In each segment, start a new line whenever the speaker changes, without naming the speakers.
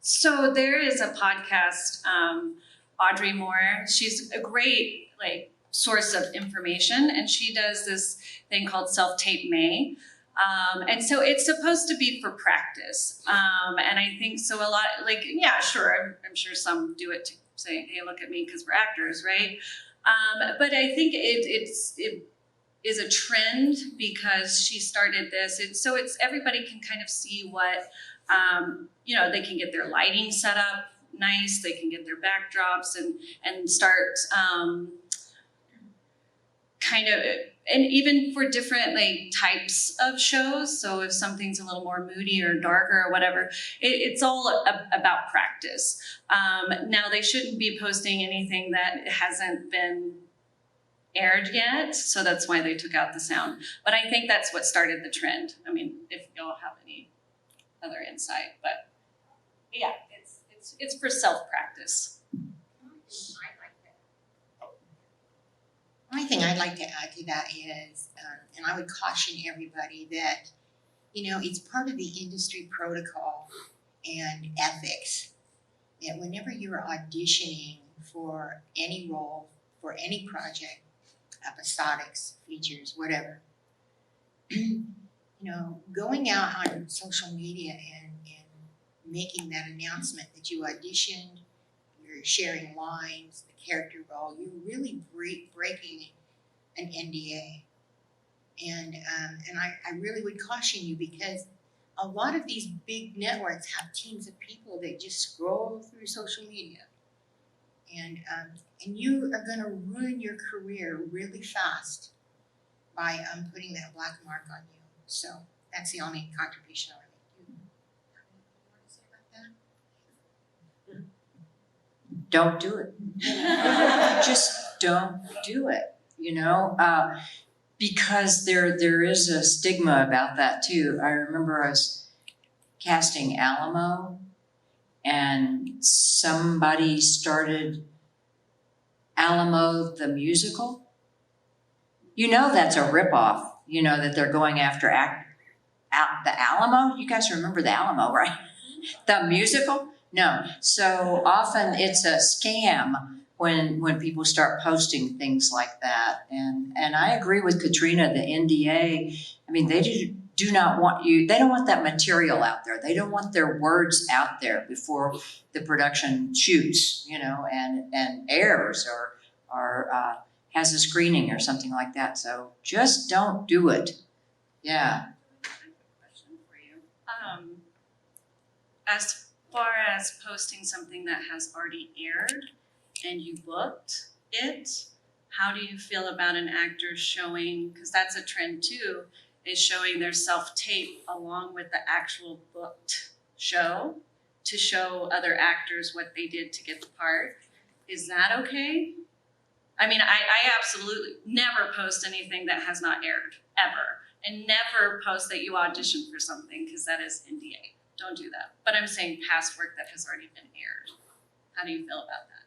So there is a podcast, Audrey Moore. She's a great source of information, and she does this thing called Self-Tape May. And so it's supposed to be for practice. And I think so a lot, yeah, sure, I'm sure some do it to say, hey, look at me because we're actors, right? But I think it is a trend because she started this. So it's everybody can kind of see what, they can get their lighting set up nice, they can get their backdrops and start and even for different types of shows. So if something's a little more moody or darker or whatever, it's all about practice. Now they shouldn't be posting anything that hasn't been aired yet, so that's why they took out the sound. But I think that's what started the trend. I mean, if y'all have any other insight, but yeah, it's for self-practice.
The only thing I'd like to add to that is, and I would caution everybody that, it's part of the industry protocol and ethics that whenever you're auditioning for any role, for any project, episodics, features, whatever, going out on social media and making that announcement that you auditioned, you're sharing lines, the character role, you're really breaking an NDA. And I really would caution you, because a lot of these big networks have teams of people that just scroll through social media. And you are going to ruin your career really fast by putting that black mark on you. So that's the only contribution I would make.
Don't do it. Just don't do it, because there is a stigma about that too. I remember I was casting Alamo, and somebody started Alamo the musical. That's a ripoff, that they're going after the Alamo. You guys remember the Alamo, right? The musical? No. So often it's a scam when people start posting things like that. And I agree with Katrina, the NDA, I mean, they do not want they don't want that material out there. They don't want their words out there before the production shoots, and airs or has a screening or something like that. So just don't do it. Yeah.
I have a question for you. As far as posting something that has already aired and you booked it, how do you feel about an actor showing, because that's a trend too, is showing their self-tape along with the actual booked show to show other actors what they did to get the part? Is that okay? I mean, I absolutely never post anything that has not aired, ever. And never post that you auditioned for something, because that is NDA. Don't do that. But I'm saying past work that has already been aired. How do you feel about that?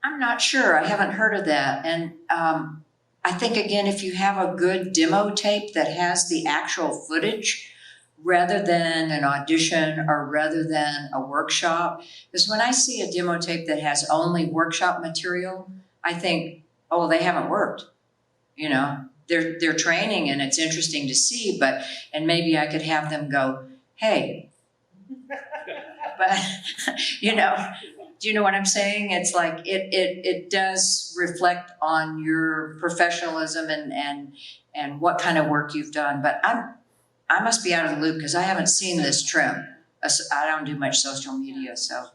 I'm not sure. I haven't heard of that. And I think, again, if you have a good demo tape that has the actual footage rather than an audition or rather than a workshop, because when I see a demo tape that has only workshop material, I think, oh, they haven't worked. They're training and it's interesting to see, and maybe I could have them go, hey, but do you know what I'm saying? It's like it does reflect on your professionalism and what kind of work you've done. But I must be out of the loop because I haven't seen this trend. I don't do much social media, so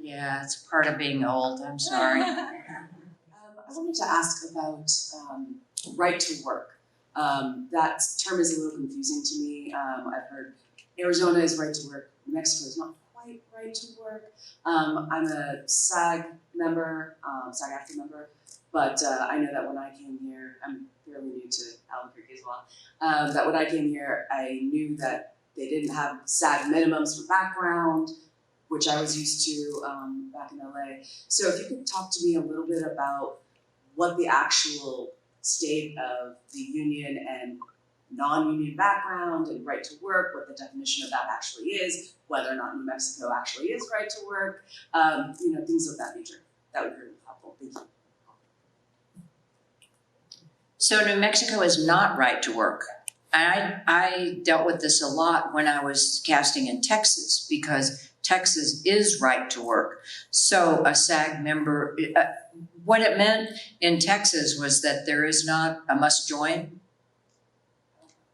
yeah, it's part of being old. I'm sorry.
I wanted to ask about right to work. That term is a little confusing to me. I've heard Arizona is right to work, Mexico is not quite right to work. I'm a SAG member, SAG Actor member, but I know that when I came here, I'm fairly new to Albuquerque as well, that when I came here, I knew that they didn't have SAG minimums for background, which I was used to back in LA. So if you could talk to me a little bit about what the actual state of the union and non-union background and right to work, what the definition of that actually is, whether or not New Mexico actually is right to work, things of that nature. That would be really helpful. Thank you.
So New Mexico is not right to work. I dealt with this a lot when I was casting in Texas, because Texas is right to work. So a SAG member, what it meant in Texas was that there is not a must join.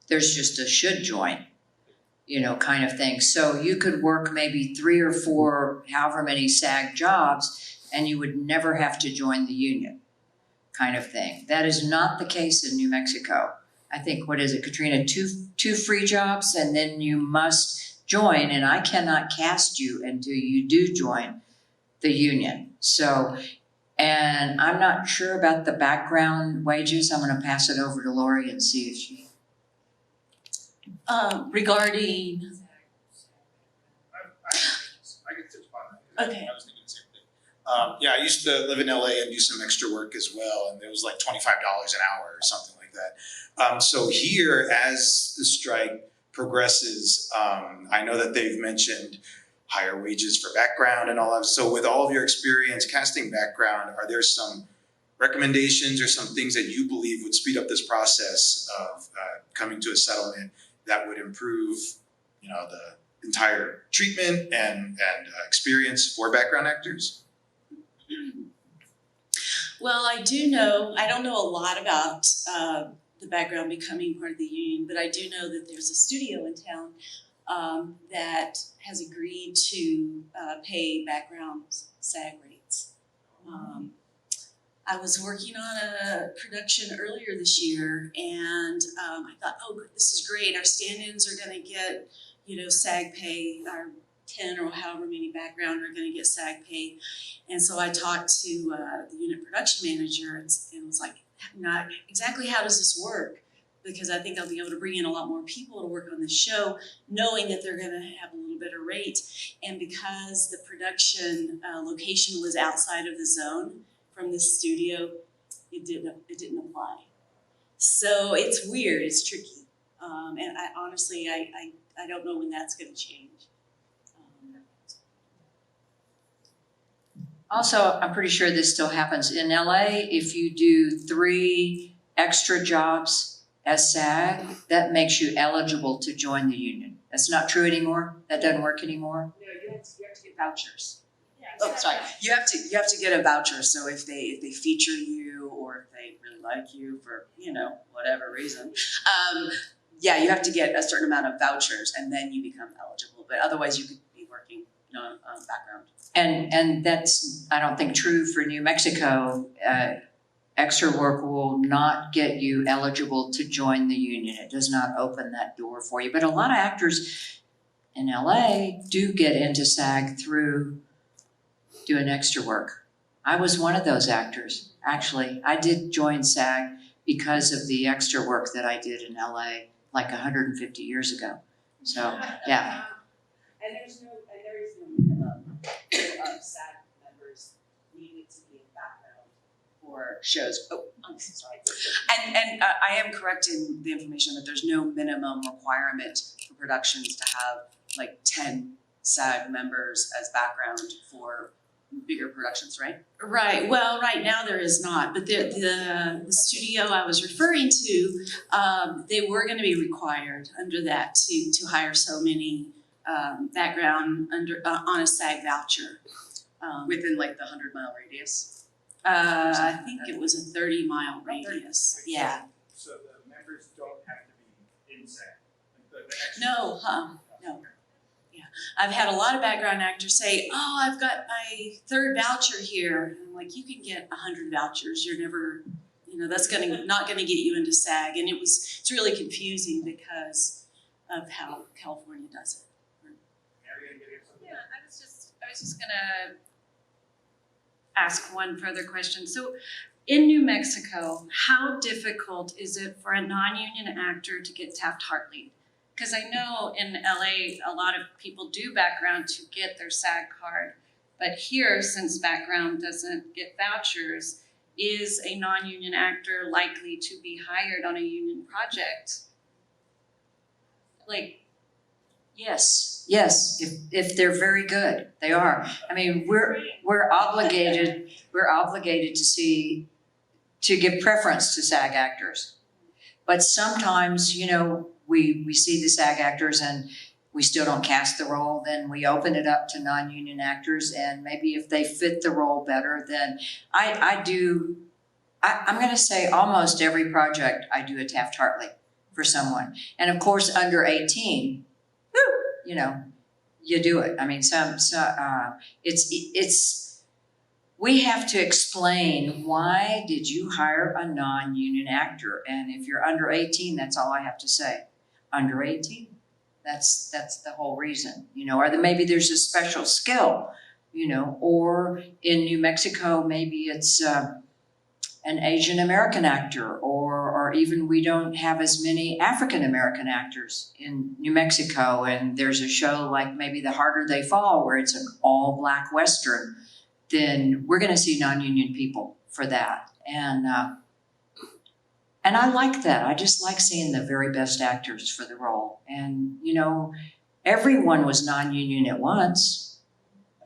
There's just a should join, kind of thing. So you could work maybe 3 or 4, however many SAG jobs, and you would never have to join the union, kind of thing. That is not the case in New Mexico. I think, what is it, Katrina, two free jobs, and then you must join, and I cannot cast you until you do join the union. So, and I'm not sure about the background wages. I'm gonna pass it over to Lori and see if she.
Regarding,
I can touch upon that.
Okay.
I was thinking the same thing. I used to live in LA and do some extra work as well, and it was like $25 an hour or something like that. So here, as the strike progresses, I know that they've mentioned higher wages for background and all that. So with all of your experience casting background, are there some recommendations or some things that you believe would speed up this process of coming to a settlement that would improve, the entire treatment and experience for background actors?
well, I don't know a lot about the background becoming part of the union, but I do know that there's a studio in town that has agreed to pay background SAG rates. I was working on a production earlier this year, and I thought, oh, this is great. Our stand-ins are going to get, SAG pay. Our 10 or however many background are going to get SAG pay. And so I talked to the unit production manager and was like, not exactly how does this work? Because I think I'll be able to bring in a lot more people to work on the show, knowing that they're going to have a little better rate. And because the production location was outside of the zone from the studio, it didn't apply. So it's weird, it's tricky. And I honestly don't know when that's going to change.
Also, I'm pretty sure this still happens in LA. If you do 3 extra jobs as SAG, that makes you eligible to join the union. That's not true anymore? That doesn't work anymore?
No, you have to get vouchers.
Yeah,
Oh, sorry. You have to get a voucher. So if they feature you, or if they really like you for whatever reason, you have to get a certain amount of vouchers, and then you become eligible. But otherwise, you could be working background.
And that's, I don't think, true for New Mexico. Extra work will not get you eligible to join the union. It does not open that door for you. But a lot of actors in LA do get into SAG through doing extra work. I was one of those actors, actually. I did join SAG because of the extra work that I did in LA like 150 years ago. So, yeah.
And there is no minimum of SAG members needed to be in background for shows. Oh, I'm sorry. And I am correct in the information that there's no minimum requirement for productions to have like 10 SAG members as background for bigger productions, right?
Right. Well, right now there is not, but the studio I was referring to, they were going to be required under that to hire so many background on a SAG voucher.
Within like the 100-mile radius.
I think it was a 30-mile radius. Yeah.
So the members don't have to be in SAG?
No, no. Yeah. I've had a lot of background actors say, oh, I've got my 3rd voucher here. And I'm like, you can get 100 vouchers. You're never, that's not gonna get you into SAG. And it's really confusing because of how California does it. Yeah, I was just gonna ask one further question. So in New Mexico, how difficult is it for a non-union actor to get Taft-Hartley? Because I know in LA, a lot of people do background to get their SAG card. But here, since background doesn't get vouchers, is a non-union actor likely to be hired on a union project? Like,
Yes, if they're very good, they are. I mean, we're obligated to give preference to SAG actors. But sometimes, we see the SAG actors and we still don't cast the role, then we open it up to non-union actors, and maybe if they fit the role better, then I'm gonna say almost every project I do a Taft-Hartley for someone. And of course, under 18, you do it. I mean, we have to explain, why did you hire a non-union actor? And if you're under 18, that's all I have to say. Under 18, that's the whole reason, or maybe there's a special skill, or in New Mexico, maybe it's an Asian American actor, or even we don't have as many African American actors in New Mexico, and there's a show like maybe The Harder They Fall, where it's an all Black Western, then we're gonna see non-union people for that. And I like that. I just like seeing the very best actors for the role. And, everyone was non-union at once,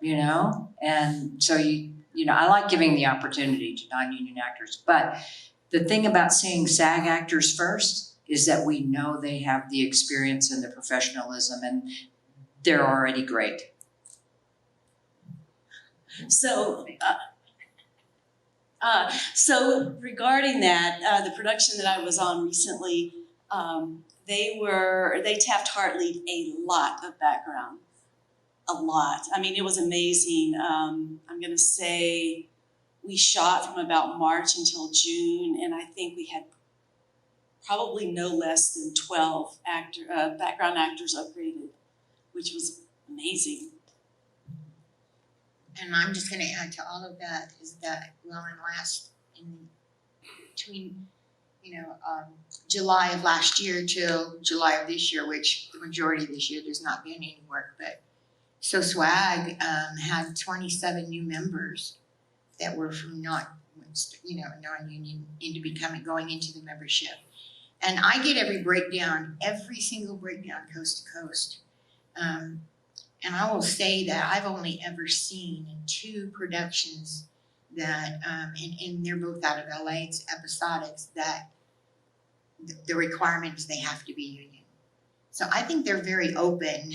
and so I like giving the opportunity to non-union actors. But the thing about seeing SAG actors first is that we know they have the experience and the professionalism, and they're already great.
So regarding that, the production that I was on recently, they Taft-Hartley'd a lot of background. A lot. I mean, it was amazing. I'm going to say we shot from about March until June, and I think we had probably no less than 12 background actors upgraded, which was amazing.
And I'm just gonna add to all of that is that, in between, July of last year till July of this year, which the majority of this year there's not been any work, but so SWAG had 27 new members that were from non-union going into the membership. And I get every single breakdown coast to coast. And I will say that I've only ever seen 2 productions that, and they're both out of LA, it's episodics, that the requirement is they have to be union. So I think they're very open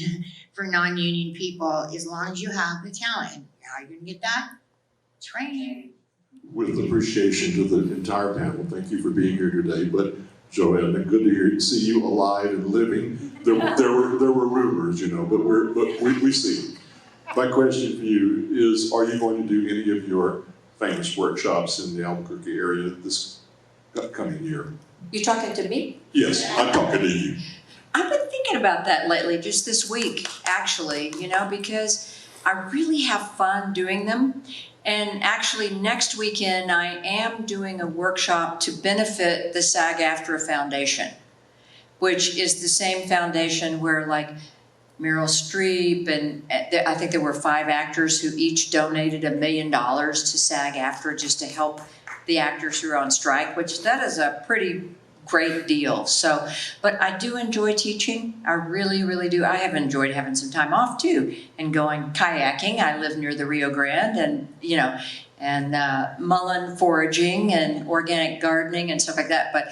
for non-union people, as long as you have the talent. How are you gonna get that? Train.
With appreciation to the entire panel, thank you for being here today. But Joanne, good to see you alive and living. There were rumors, but we see. My question for you is: are you going to do any of your famous workshops in the Albuquerque area this upcoming year?
You talking to me?
Yes, I'm talking to you.
I've been thinking about that lately, just this week, actually, because I really have fun doing them. And actually, next weekend, I am doing a workshop to benefit the SAG-AFTRA Foundation, which is the same foundation where, like, Meryl Streep, and I think there were 5 actors who each donated $1 million to SAG-AFTRA just to help the actors who are on strike, which that is a pretty great deal. So, but I do enjoy teaching. I really, really do. I have enjoyed having some time off too and going kayaking. I live near the Rio Grande, and mullein foraging and organic gardening and stuff like that. But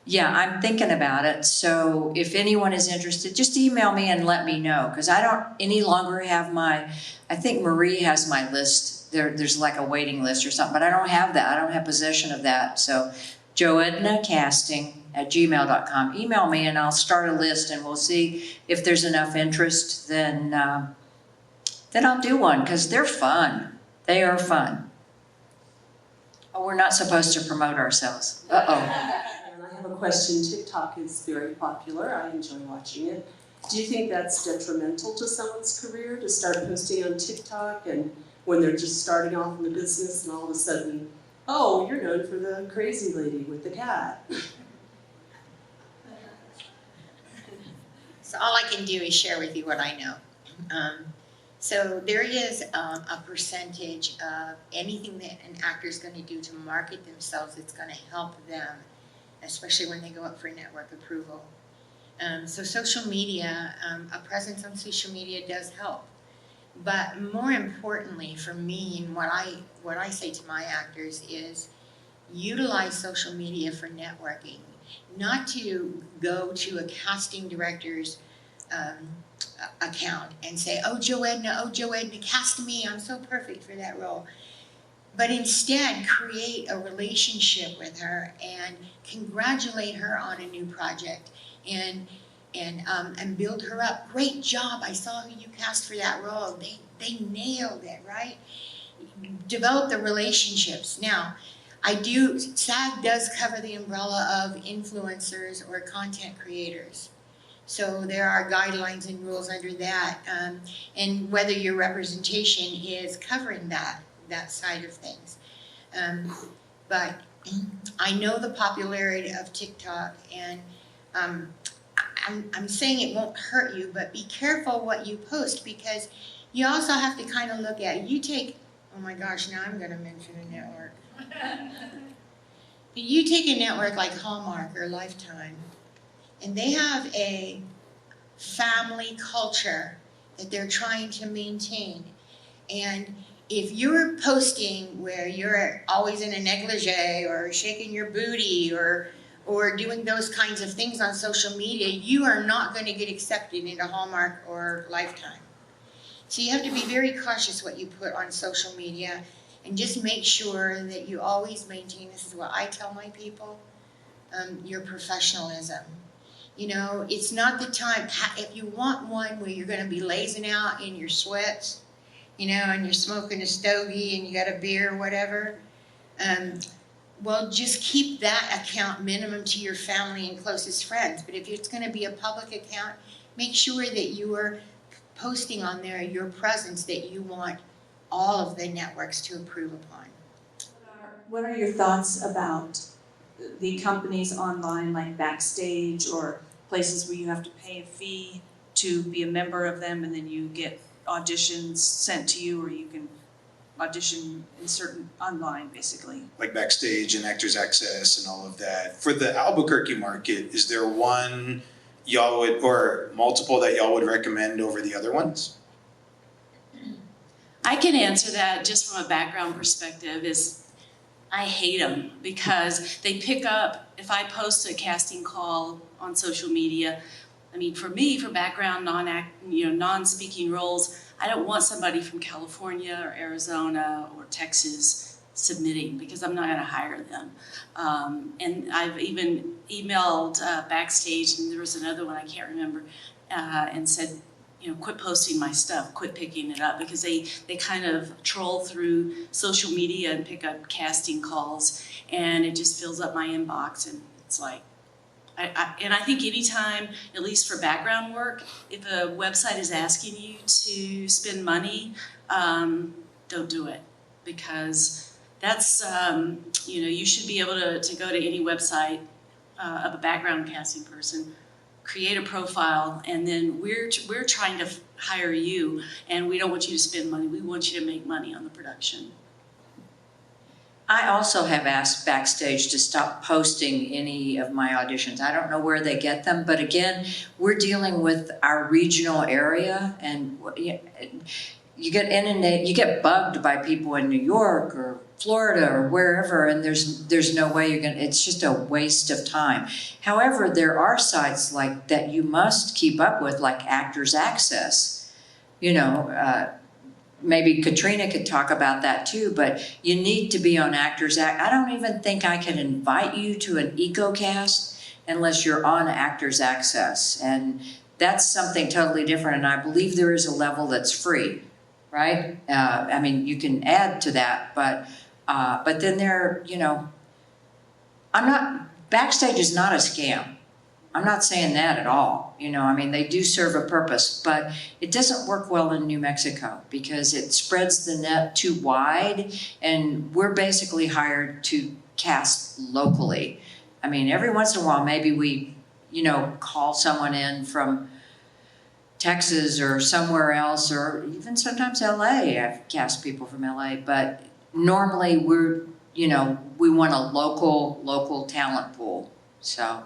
yeah, I'm thinking about it. So if anyone is interested, just email me and let me know, because I don't any longer have I think Marie has my list. There's like a waiting list or something, but I don't have that. I don't have possession of that. So joednacasting@gmail.com. Email me and I'll start a list, and we'll see if there's enough interest. Then I'll do one, because they're fun. They are fun. Oh, we're not supposed to promote ourselves. Uh-oh.
And I have a question. TikTok is very popular. I enjoy watching it. Do you think that's detrimental to someone's career to start posting on TikTok, and when they're just starting off in the business and all of a sudden, oh, you're known for the crazy lady with the cat?
So all I can do is share with you what I know. So there is a percentage of anything that an actor is going to do to market themselves that's going to help them, especially when they go up for network approval. So social media, a presence on social media does help. But more importantly for me, and what I say to my actors is utilize social media for networking, not to go to a casting director's account and say, oh Joe Edna, cast me, I'm so perfect for that role. But instead create a relationship with her and congratulate her on a new project and build her up. Great job, I saw who you cast for that role. They nailed it, right? Develop the relationships. Now, SAG does cover the umbrella of influencers or content creators. So there are guidelines and rules under that, and whether your representation is covering that side of things. But I know the popularity of TikTok, and I'm saying it won't hurt you, but be careful what you post, because you also have to kind of look at, oh my gosh, now I'm gonna mention a network. You take a network like Hallmark or Lifetime, and they have a family culture that they're trying to maintain. And if you're posting where you're always in a negligee or shaking your booty or doing those kinds of things on social media, you are not going to get accepted into Hallmark or Lifetime. So you have to be very cautious what you put on social media, and just make sure that you always maintain, this is what I tell my people, your professionalism. You know, it's not the time, if you want one where you're going to be lazing out in your sweats, you know, and you're smoking a stogie and you got a beer or whatever, well, just keep that account minimum to your family and closest friends. But if it's going to be a public account, make sure that you are posting on there your presence that you want all of the networks to approve upon.
What are your thoughts about the companies online like Backstage or places where you have to pay a fee to be a member of them, and then you get auditions sent to you, or you can audition in certain online basically?
Like Backstage and Actors Access and all of that. For the Albuquerque market, is there one y'all would, or multiple that y'all would recommend over the other ones?
I can answer that just from a background perspective. I hate them because they pick up, if I post a casting call on social media, I mean, for me, for background, non-speaking roles, I don't want somebody from California or Arizona or Texas submitting, because I'm not going to hire them. And I've even emailed Backstage, and there was another one I can't remember, and said, you know, quit posting my stuff, quit picking it up, because they kind of troll through social media and pick up casting calls, and it just fills up my inbox, and it's like, I think anytime, at least for background work, if a website is asking you to spend money, don't do it, because that's, you know, you should be able to go to any website of a background casting person, create a profile, and then we're trying to hire you, and we don't want you to spend money. We want you to make money on the production.
I also have asked Backstage to stop posting any of my auditions. I don't know where they get them, but again, we're dealing with our regional area, and you get inundated, you get bugged by people in New York or Florida or wherever, and there's no way you're gonna, it's just a waste of time. However, there are sites like that you must keep up with, like Actors Access. You know, maybe Katrina could talk about that too, but you need to be on Actors Access. I don't even think I can invite you to an EcoCast unless you're on Actors Access, and that's something totally different, and I believe there is a level that's free, right? I mean, you can add to that, but then there, you know, Backstage is not a scam. I'm not saying that at all. You know, I mean, they do serve a purpose, but it doesn't work well in New Mexico because it spreads the net too wide, and we're basically hired to cast locally. I mean, every once in a while, maybe we, you know, call someone in from Texas or somewhere else, or even sometimes LA. I've cast people from LA, but normally we're, you know, we want a local talent pool, so.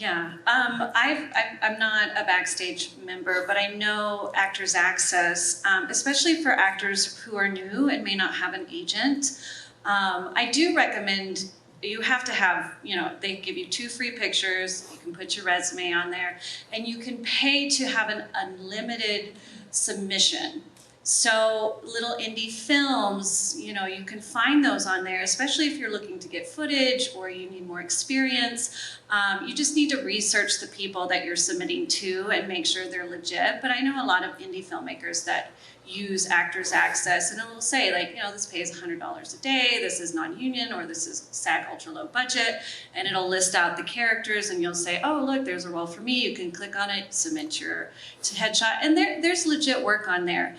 Yeah, I'm not a Backstage member, but I know Actors Access, especially for actors who are new and may not have an agent. I do recommend, you have to have, they give you 2 free pictures, you can put your resume on there, and you can pay to have an unlimited submission. So little indie films, you can find those on there, especially if you're looking to get footage or you need more experience. You just need to research the people that you're submitting to and make sure they're legit. But I know a lot of indie filmmakers that use Actors Access, and it will say this pays $100 a day, this is non-union, or this is SAG ultra low budget, and it'll list out the characters, and you'll say, oh look, there's a role for me. You can click on it, submit your headshot, and there's legit work on there.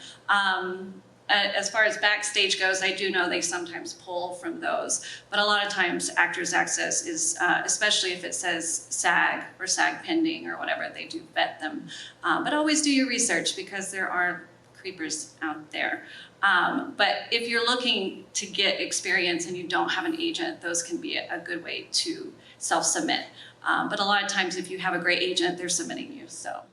As far as Backstage goes, I do know they sometimes pull from those, but a lot of times Actors Access is, especially if it says SAG or SAG pending or whatever, they do vet them. But always do your research, because there are creepers out there. But if you're looking to get experience and you don't have an agent, those can be a good way to self-submit. But a lot of times if you have a great agent, they're submitting you, so.